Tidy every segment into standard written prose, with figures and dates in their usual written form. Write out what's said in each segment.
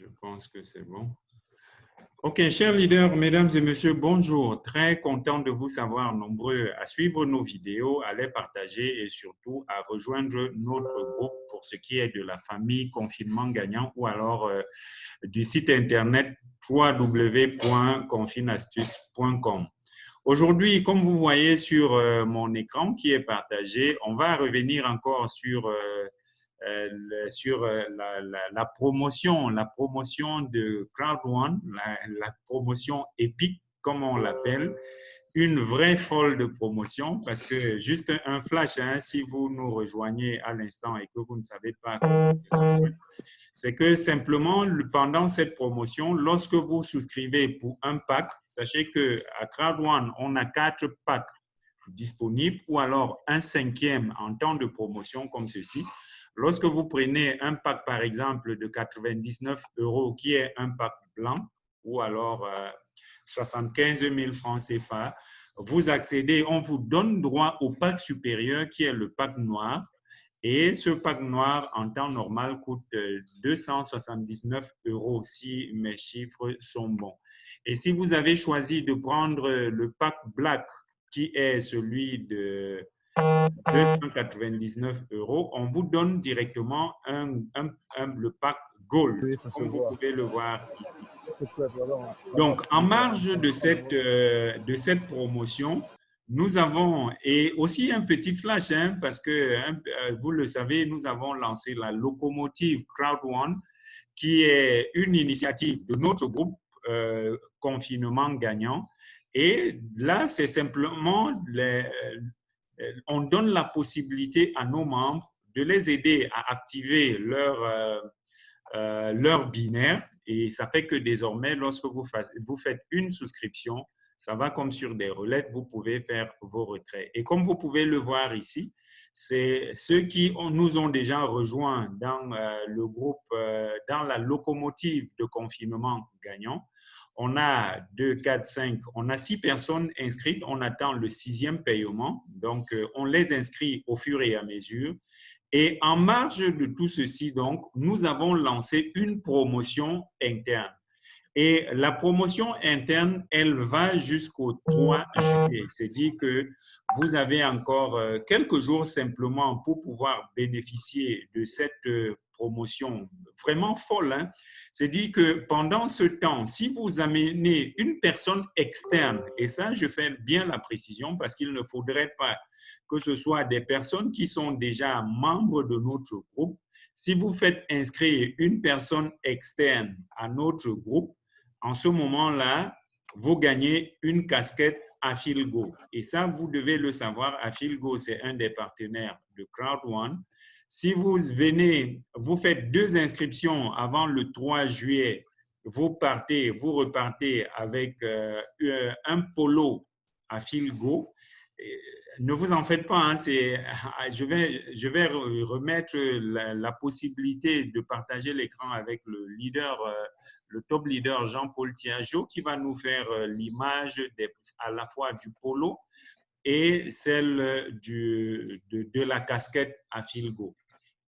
Je pense que c'est bon. OK, chers leaders, mesdames et messieurs, bonjour. Très content de vous savoir nombreux à suivre nos vidéos, à les partager et surtout à rejoindre notre groupe pour ce qui est de la famille Confinement Gagnant ou alors du site internet www.confinastuce.com. Aujourd'hui, comme vous voyez sur mon écran qui est partagé, on va revenir encore sur la promotion de Crowd One, la promotion épique, comme on l'appelle, une vraie folle de promotion, parce que juste un flash, hein, si vous nous rejoignez à l'instant et que vous ne savez pas comment ça se passe, c'est que simplement, pendant cette promotion, lorsque vous souscrivez pour un pack, sachez qu'à Crowd One, on a 4 packs disponibles ou alors un 5e en temps de promotion comme ceci. Lorsque vous prenez un pack, par exemple, de 99 € qui est un pack blanc ou alors 75 000 francs CFA, vous accédez, on vous donne droit au pack supérieur qui est le pack noir. Et ce pack noir, en temps normal, coûte 279 € si mes chiffres sont bons. Et si vous avez choisi de prendre le pack black, qui est celui de 299 €, on vous donne directement le pack Gold, Oui, comme vous pouvez le voir ici. Donc, Donc, en marge de cette promotion, nous avons, et aussi un petit flash, hein, parce que vous le savez, nous avons lancé la locomotive Crowd One, qui est une initiative de notre groupe Confinement Gagnant. Et là, c'est simplement on donne la possibilité à nos membres de les aider à activer leur binaire. Et ça fait que désormais, lorsque vous faites une souscription, ça va comme sur des roulettes, vous pouvez faire vos retraits. Et comme vous pouvez le voir ici, c'est ceux qui nous ont déjà rejoints dans le groupe, dans la locomotive de confinement gagnant. On a 2, 4, 5, on a 6 personnes inscrites. On attend le 6e paiement. Donc, on les inscrit au fur et à mesure. Et en marge de tout ceci, donc, nous avons lancé une promotion interne. Et la promotion interne, elle va jusqu'au 3 juillet. C'est-à-dire que vous avez encore quelques jours simplement pour pouvoir bénéficier de cette promotion vraiment folle. Hein. C'est-à-dire que pendant ce temps, si vous amenez une personne externe, et ça, je fais bien la précision parce qu'il ne faudrait pas que ce soit des personnes qui sont déjà membres de notre groupe. Si vous faites inscrire une personne externe à notre groupe, en ce moment-là, vous gagnez une casquette Afilgo. Et ça, vous devez le savoir, Afilgo, c'est un des partenaires de Crowd One. Si vous venez, vous faites 2 inscriptions avant le 3 juillet, vous repartez avec un polo Afilgo. Ne vous en faites pas, hein, je vais remettre la possibilité de partager l'écran avec le leader, le top leader Jean-Paul Thiageau, qui va nous faire l'image à la fois du polo et celle de la casquette à Filgo.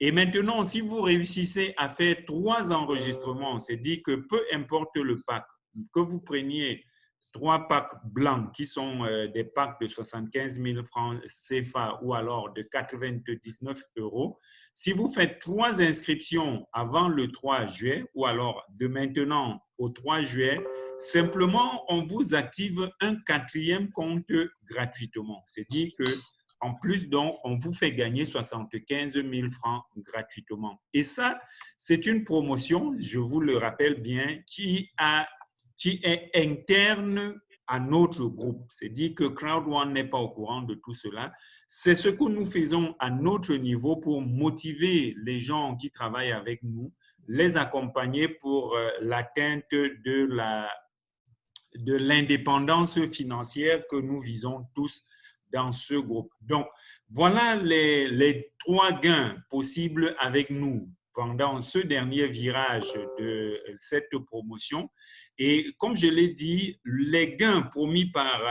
Et maintenant, si vous réussissez à faire 3 enregistrements, c'est dit que peu importe le pack, que vous preniez 3 packs blancs qui sont des packs de 75 000 francs CFA ou alors de 99 €. Si vous faites 3 inscriptions avant le 3 juillet ou alors de maintenant au 3 juillet, simplement, on vous active un 4e compte gratuitement. C'est-à-dire que en plus, donc, on vous fait gagner 75 000 francs gratuitement. Et ça, c'est une promotion, je vous le rappelle bien, qui est interne à notre groupe. C'est-à-dire que Crowd One n'est pas au courant de tout cela. C'est ce que nous faisons à notre niveau pour motiver les gens qui travaillent avec nous, les accompagner pour l'atteinte de l'indépendance financière que nous visons tous dans ce groupe. Donc, voilà les 3 gains possibles avec nous pendant ce dernier virage de cette promotion. Et comme je l'ai dit, les gains promis par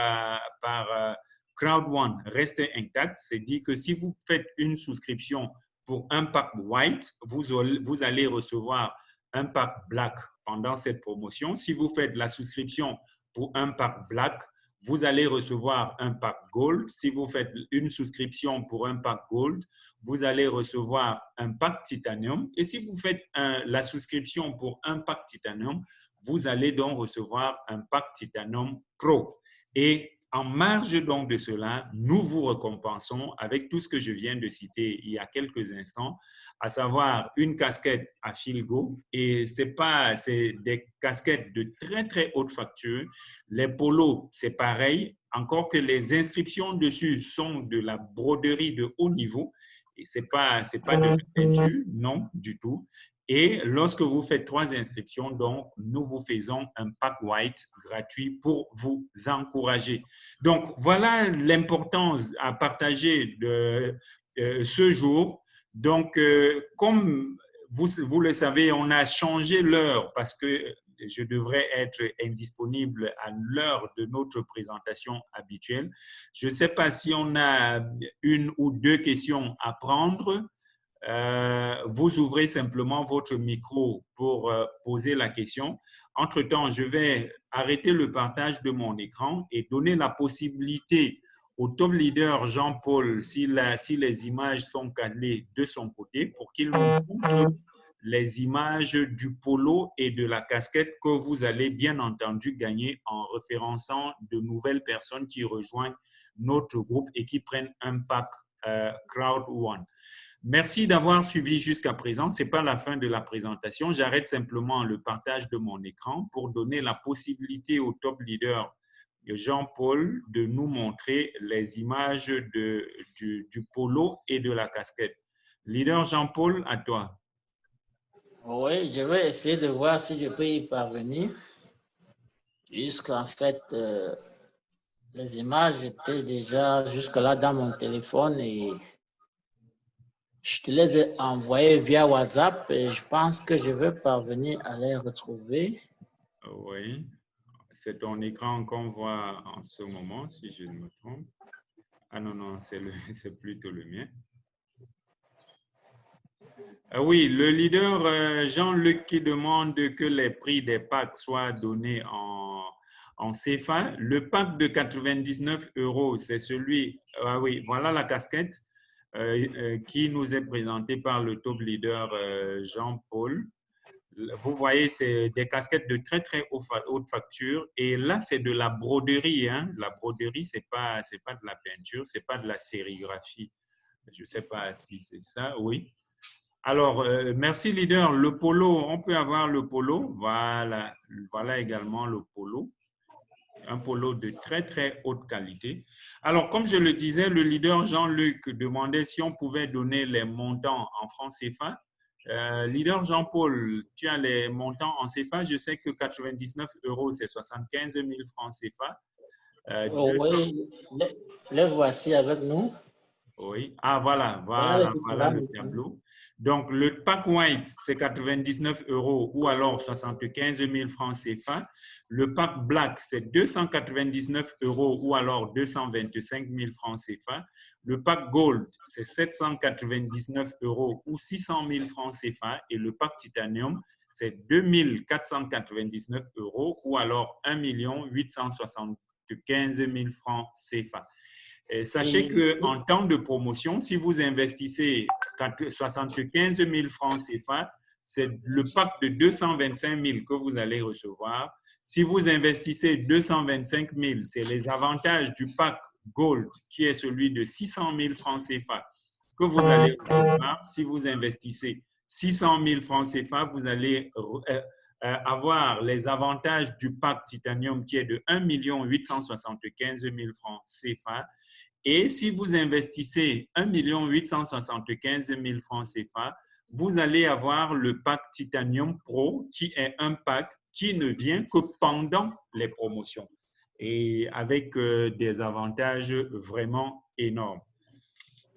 Crowd One restent intacts. C'est-à-dire que si vous faites une souscription pour un pack white, vous allez recevoir un pack black pendant cette promotion. Si vous faites la souscription pour un pack Black, vous allez recevoir un pack Gold. Si vous faites une souscription pour un pack Gold, vous allez recevoir un pack Titanium. Et si vous faites la souscription pour un pack Titanium, vous allez donc recevoir un pack Titanium Pro. Et en marge donc de cela, nous vous récompensons avec tout ce que je viens de citer il y a quelques instants, à savoir une casquette à Filgo. Et c'est des casquettes de très, très haute facture. Les polos, c'est pareil, encore que les inscriptions dessus sont de la broderie de haut niveau. Et ce n'est pas de la peinture, non, du tout. Et lorsque vous faites 3 inscriptions, donc, nous vous faisons un pack white gratuit pour vous encourager. Donc, voilà l'importance à partager de ce jour. Donc, comme vous le savez, on a changé l'heure parce que je devrais être indisponible à l'heure de notre présentation habituelle. Je ne sais pas si on a 1 ou 2 questions à prendre. Vous ouvrez simplement votre micro pour poser la question. Entre-temps, je vais arrêter le partage de mon écran et donner la possibilité au top leader Jean-Paul, si les images sont calées de son côté, pour qu'il nous montre les images du polo et de la casquette que vous allez bien entendu gagner en référençant de nouvelles personnes qui rejoignent notre groupe et qui prennent un pack Crowd One. Merci d'avoir suivi jusqu'à présent. Ce n'est pas la fin de la présentation. J'arrête simplement le partage de mon écran pour donner la possibilité au top leader Jean-Paul de nous montrer les images du polo et de la casquette. Leader Jean-Paul, à toi. Oui, je vais essayer de voir si je peux y parvenir. Jusqu'en fait, les images étaient déjà jusque-là dans mon téléphone et je te les ai envoyées via WhatsApp et je pense que je vais parvenir à les retrouver. Oui, c'est ton écran qu'on voit en ce moment, si je ne me trompe. Ah non, non, c'est plutôt le mien. Oui, le leader Jean-Luc qui demande que les prix des packs soient donnés en CFA. Le pack de 99 €, c'est celui, ah oui, voilà la casquette qui nous est présentée par le top leader Jean-Paul. Vous voyez, c'est des casquettes de très, très haute facture. Et là, c'est de la broderie. Hein. La broderie, ce n'est pas de la peinture, ce n'est pas de la sérigraphie. Je ne sais pas si c'est ça, oui. Alors, merci leader. Le polo, on peut avoir le polo. Voilà, voilà également le polo. Un polo de très, très haute qualité. Alors, comme je le disais, le leader Jean-Luc demandait si on pouvait donner les montants en francs CFA. Leader Jean-Paul, tu as les montants en CFA. Je sais que 99 €, c'est 75 000 francs CFA. Oui, les voici avec nous. Oui. Ah, voilà le tableau. Donc, le pack white, c'est 99 € ou alors 75 000 francs CFA. Le pack black, c'est 299 € ou alors 225 000 francs CFA. Le pack gold, c'est 799 € ou 600 000 francs CFA. Et le pack titanium, c'est 2 499 € ou alors 1 875 000 francs CFA. Et sachez qu'en temps de promotion, si vous investissez 75 000 francs CFA, c'est le pack de 225 000 que vous allez recevoir. Si vous investissez 225 000, c'est les avantages du pack Gold, qui est celui de 600 000 francs CFA, que vous allez recevoir. Si vous investissez 600 000 francs CFA, vous allez avoir les avantages du pack Titanium, qui est de 1 875 000 francs CFA. Et si vous investissez 1 875 000 francs CFA, vous allez avoir le pack Titanium Pro, qui est un pack qui ne vient que pendant les promotions et avec des avantages vraiment énormes.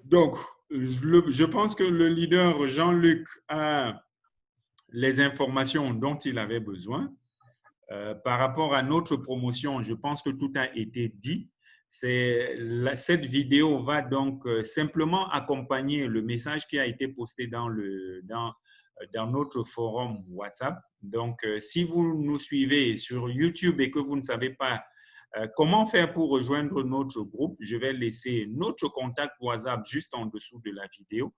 Donc, je pense que le leader Jean-Luc a les informations dont il avait besoin. Par rapport à notre promotion, je pense que tout a été dit. Cette vidéo va donc simplement accompagner le message qui a été posté dans dans notre forum WhatsApp. Donc, si vous nous suivez sur YouTube et que vous ne savez pas comment faire pour rejoindre notre groupe, je vais laisser notre contact WhatsApp juste en dessous de la vidéo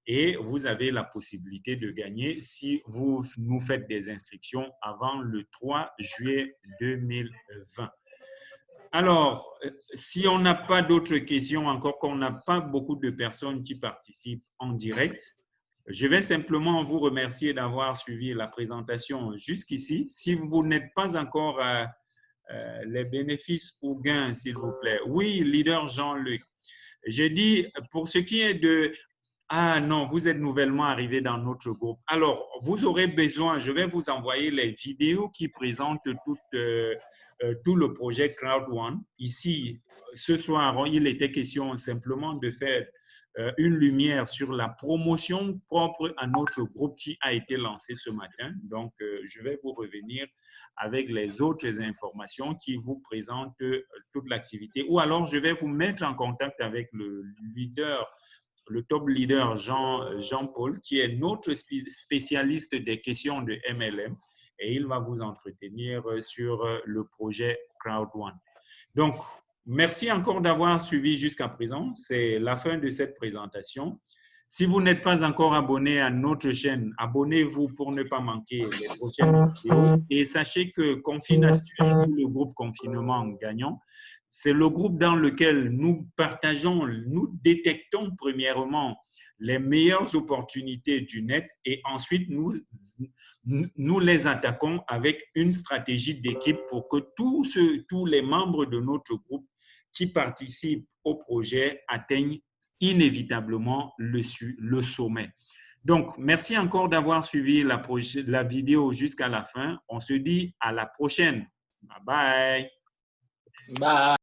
et vous avez la possibilité de gagner si vous nous faites des inscriptions avant le 3 juillet 2020. Alors, si on n'a pas d'autres questions, encore qu'on n'a pas beaucoup de personnes qui participent en direct, je vais simplement vous remercier d'avoir suivi la présentation jusqu'ici. Si vous n'êtes pas encore à les bénéfices ou gains, s'il vous plaît. Oui, leader Jean-Luc. J'ai dit, pour ce qui est de... Ah non, vous êtes nouvellement arrivé dans notre groupe. Alors, vous aurez besoin, je vais vous envoyer les vidéos qui présentent tout le projet Crowd One. Ici, ce soir, il était question simplement de faire une lumière sur la promotion propre à notre groupe qui a été lancé ce matin. Donc, je vais vous revenir avec les autres informations qui vous présentent toute l'activité. Ou alors, je vais vous mettre en contact avec le leader, le top leader Jean-Paul, qui est notre spécialiste des questions de MLM, et il va vous entretenir sur le projet Crowd One. Donc, merci encore d'avoir suivi jusqu'à présent. C'est la fin de cette présentation. Si vous n'êtes pas encore abonné à notre chaîne, abonnez-vous pour ne pas manquer les prochaines vidéos. Et sachez que Confine Astuce, le groupe Confinement Gagnant, c'est le groupe dans lequel nous partageons, nous détectons premièrement les meilleures opportunités du net et ensuite nous les attaquons avec une stratégie d'équipe pour que tous les membres de notre groupe qui participent au projet atteignent inévitablement le sommet. Donc, merci encore d'avoir suivi la vidéo jusqu'à la fin. On se dit à la prochaine. Bye bye. Bye.